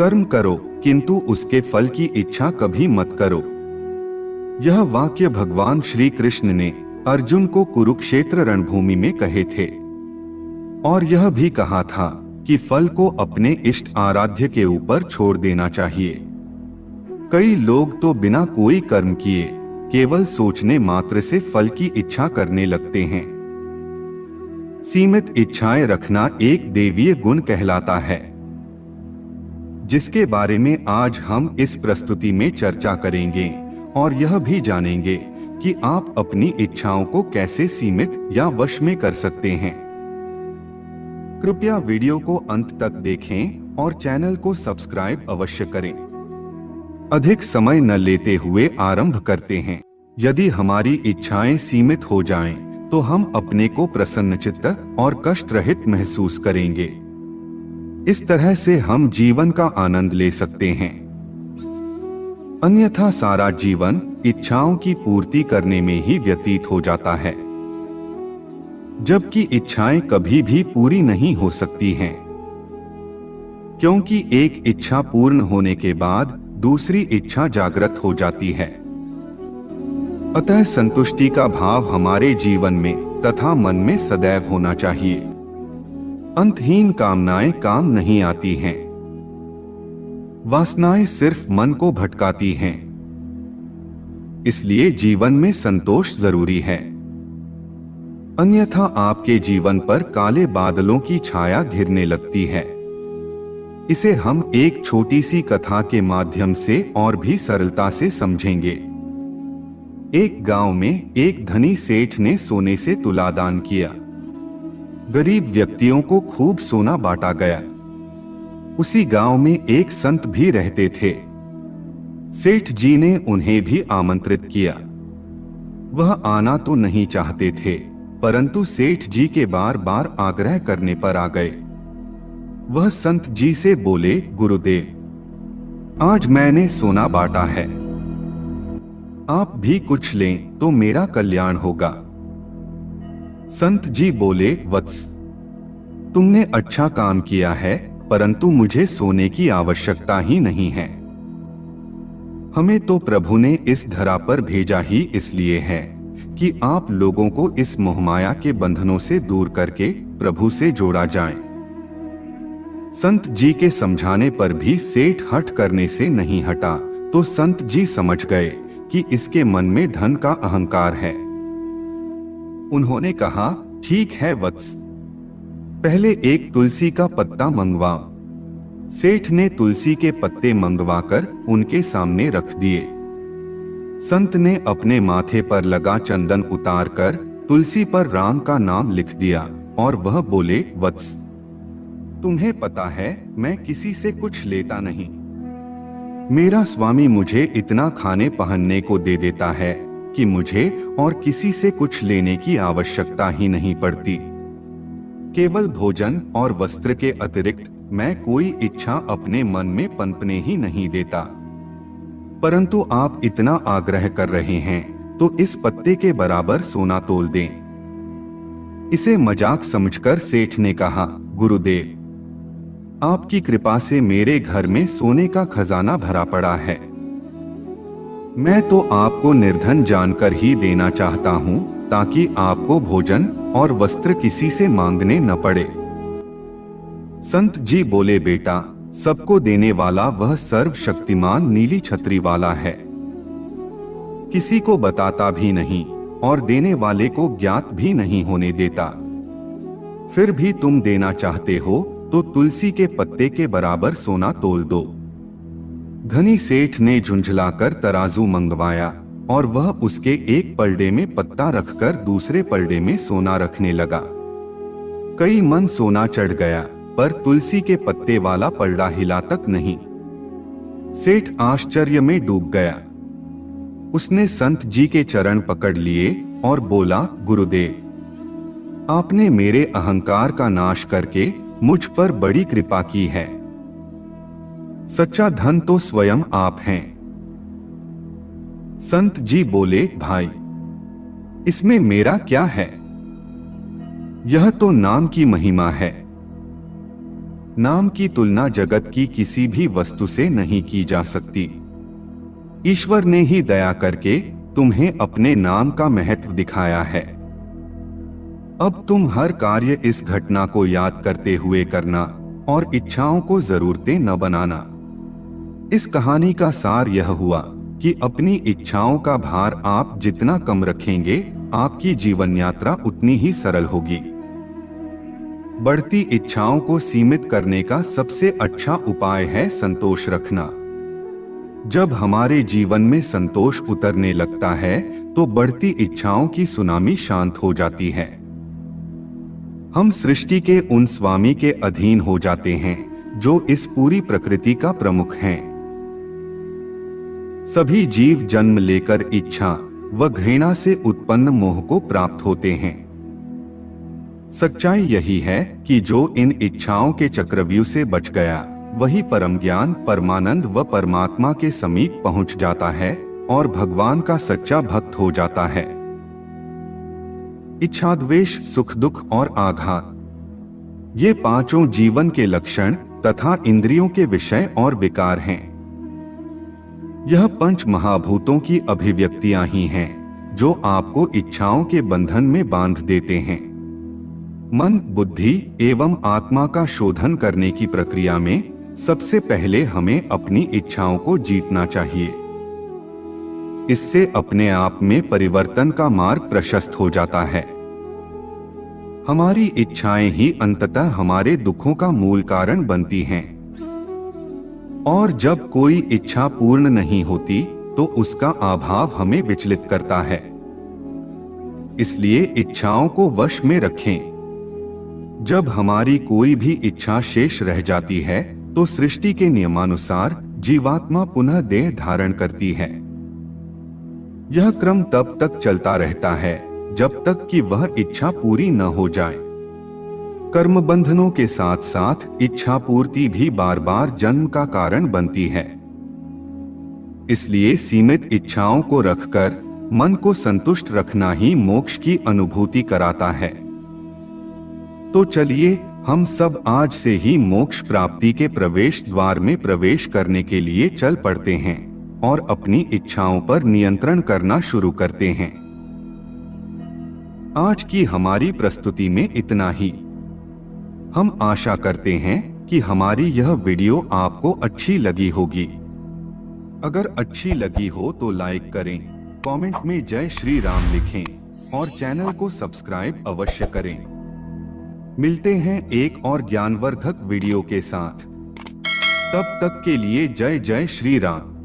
कर्म करो किंतु उसके फल की इच्छा कभी मत करो। यह वाक्य भगवान श्री कृष्ण ने अर्जुन को कुरुक्षेत्र रणभूमि में कहे थे और यह भी कहा था कि फल को अपने इष्ट आराध्य के ऊपर छोड़ देना चाहिए। कई लोग तो बिना कोई कर्म किए केवल सोचने मात्र से फल की इच्छा करने लगते हैं। सीमित इच्छाएं रखना एक देवीय गुण कहलाता है, जिसके बारे में आज हम इस प्रस्तुति में चर्चा करेंगे और यह भी जानेंगे कि आप अपनी इच्छाओं को कैसे सीमित या वश में कर सकते हैं। कृपया वीडियो को अंत तक देखें और चैनल को सब्सक्राइब अवश्य करें। अधिक समय न लेते हुए आरंभ करते हैं। यदि हमारी इच्छाएं सीमित हो जाएं, तो हम अपने को प्रसन्नचित्त और कष्ट रहित महसूस करेंगे। इस तरह से हम जीवन का आनंद ले सकते हैं। अन्यथा सारा जीवन इच्छाओं की पूर्ति करने में ही व्यतीत हो जाता है, जबकि इच्छाएं कभी भी पूरी नहीं हो सकती हैं, क्योंकि एक इच्छा पूर्ण होने के बाद दूसरी इच्छा जागृत हो जाती है। अतः संतुष्टि का भाव हमारे जीवन में तथा मन में सदैव होना चाहिए। अंतहीन कामनाएं काम नहीं आती हैं। वासनाएं सिर्फ मन को भटकाती हैं। इसलिए जीवन में संतोष जरूरी है, अन्यथा आपके जीवन पर काले बादलों की छाया घिरने लगती है। इसे हम एक छोटी सी कथा के माध्यम से और भी सरलता से समझेंगे। एक गांव में एक धनी सेठ ने सोने से तुलादान किया। गरीब व्यक्तियों को खूब सोना बांटा गया। उसी गांव में एक संत भी रहते थे। सेठ जी ने उन्हें भी आमंत्रित किया। वह आना तो नहीं चाहते थे, परंतु सेठ जी के बार बार आग्रह करने पर आ गए। वह संत जी से बोले, गुरुदेव, आज मैंने सोना बांटा है, आप भी कुछ लें तो मेरा कल्याण होगा। संत जी बोले, वत्स, तुमने अच्छा काम किया है, परंतु मुझे सोने की आवश्यकता ही नहीं है। हमें तो प्रभु ने इस धरा पर भेजा ही इसलिए है कि आप लोगों को इस मोहमाया के बंधनों से दूर करके प्रभु से जोड़ा जाए। संत जी के समझाने पर भी सेठ हठ करने से नहीं हटा, तो संत जी समझ गए कि इसके मन में धन का अहंकार है। उन्होंने कहा, ठीक है वत्स, पहले एक तुलसी का पत्ता मंगवाओ। सेठ ने तुलसी के पत्ते मंगवाकर उनके सामने रख दिए। संत ने अपने माथे पर लगा चंदन उतारकर तुलसी पर राम का नाम लिख दिया और वह बोले, वत्स, तुम्हें पता है मैं किसी से कुछ लेता नहीं। मेरा स्वामी मुझे इतना खाने पहनने को दे देता है कि मुझे और किसी से कुछ लेने की आवश्यकता ही नहीं पड़ती। केवल भोजन और वस्त्र के अतिरिक्त मैं कोई इच्छा अपने मन में पनपने ही नहीं देता। परंतु आप इतना आग्रह कर रहे हैं तो इस पत्ते के बराबर सोना तोल दें। इसे मजाक समझकर सेठ ने कहा, गुरुदेव, आपकी कृपा से मेरे घर में सोने का खजाना भरा पड़ा है। मैं तो आपको निर्धन जानकर ही देना चाहता हूं, ताकि आपको भोजन और वस्त्र किसी से मांगने न पड़े। संत जी बोले, बेटा, सबको देने वाला वह सर्वशक्तिमान नीली छतरी वाला है। किसी को बताता भी नहीं और देने वाले को ज्ञात भी नहीं होने देता। फिर भी तुम देना चाहते हो तो तुलसी के पत्ते के बराबर सोना तोल दो। धनी सेठ ने झुंझलाकर तराजू मंगवाया और वह उसके एक पलड़े में पत्ता रखकर दूसरे पलड़े में सोना रखने लगा। कई मन सोना चढ़ गया, पर तुलसी के पत्ते वाला पलड़ा हिला तक नहीं। सेठ आश्चर्य में डूब गया। उसने संत जी के चरण पकड़ लिए और बोला, गुरुदेव, आपने मेरे अहंकार का नाश करके मुझ पर बड़ी कृपा की है। सच्चा धन तो स्वयं आप हैं। संत जी बोले, भाई, इसमें मेरा क्या है? यह तो नाम की महिमा है। नाम की तुलना जगत की किसी भी वस्तु से नहीं की जा सकती। ईश्वर ने ही दया करके तुम्हें अपने नाम का महत्व दिखाया है। अब तुम हर कार्य इस घटना को याद करते हुए करना और इच्छाओं को जरूरतें न बनाना। इस कहानी का सार यह हुआ कि अपनी इच्छाओं का भार आप जितना कम रखेंगे, आपकी जीवन यात्रा उतनी ही सरल होगी। बढ़ती इच्छाओं को सीमित करने का सबसे अच्छा उपाय है संतोष रखना। जब हमारे जीवन में संतोष उतरने लगता है तो बढ़ती इच्छाओं की सुनामी शांत हो जाती है। हम सृष्टि के उन स्वामी के अधीन हो जाते हैं जो इस पूरी प्रकृति का प्रमुख हैं। सभी जीव जन्म लेकर इच्छा व घृणा से उत्पन्न मोह को प्राप्त होते हैं। सच्चाई यही है कि जो इन इच्छाओं के चक्रव्यूह से बच गया वही परम ज्ञान, परमानंद व परमात्मा के समीप पहुंच जाता है और भगवान का सच्चा भक्त हो जाता है। इच्छा, द्वेष, सुख, दुख और आघात, ये पांचों जीवन के लक्षण तथा इंद्रियों के विषय और विकार हैं। यह पंच महाभूतों की अभिव्यक्तियां ही हैं जो आपको इच्छाओं के बंधन में बांध देते हैं। मन, बुद्धि एवं आत्मा का शोधन करने की प्रक्रिया में सबसे पहले हमें अपनी इच्छाओं को जीतना चाहिए। इससे अपने आप में परिवर्तन का मार्ग प्रशस्त हो जाता है। हमारी इच्छाएं ही अंततः हमारे दुखों का मूल कारण बनती हैं। और जब कोई इच्छा पूर्ण नहीं होती तो उसका अभाव हमें विचलित करता है। इसलिए इच्छाओं को वश में रखें। जब हमारी कोई भी इच्छा शेष रह जाती है तो सृष्टि के नियमानुसार जीवात्मा पुनः देह धारण करती है। यह क्रम तब तक चलता रहता है जब तक कि वह इच्छा पूरी न हो जाए। कर्म बंधनों के साथ साथ इच्छा पूर्ति भी बार बार जन्म का कारण बनती है। इसलिए सीमित इच्छाओं को रखकर मन को संतुष्ट रखना ही मोक्ष की अनुभूति कराता है। तो चलिए हम सब आज से ही मोक्ष प्राप्ति के प्रवेश द्वार में प्रवेश करने के लिए चल पड़ते हैं और अपनी इच्छाओं पर नियंत्रण करना शुरू करते हैं। आज की हमारी प्रस्तुति में इतना ही। हम आशा करते हैं कि हमारी यह वीडियो आपको अच्छी लगी होगी। अगर अच्छी लगी हो तो लाइक करें, कमेंट में जय श्री राम लिखें और चैनल को सब्सक्राइब अवश्य करें। मिलते हैं एक और ज्ञानवर्धक वीडियो के साथ। तब तक के लिए जय जय श्री राम।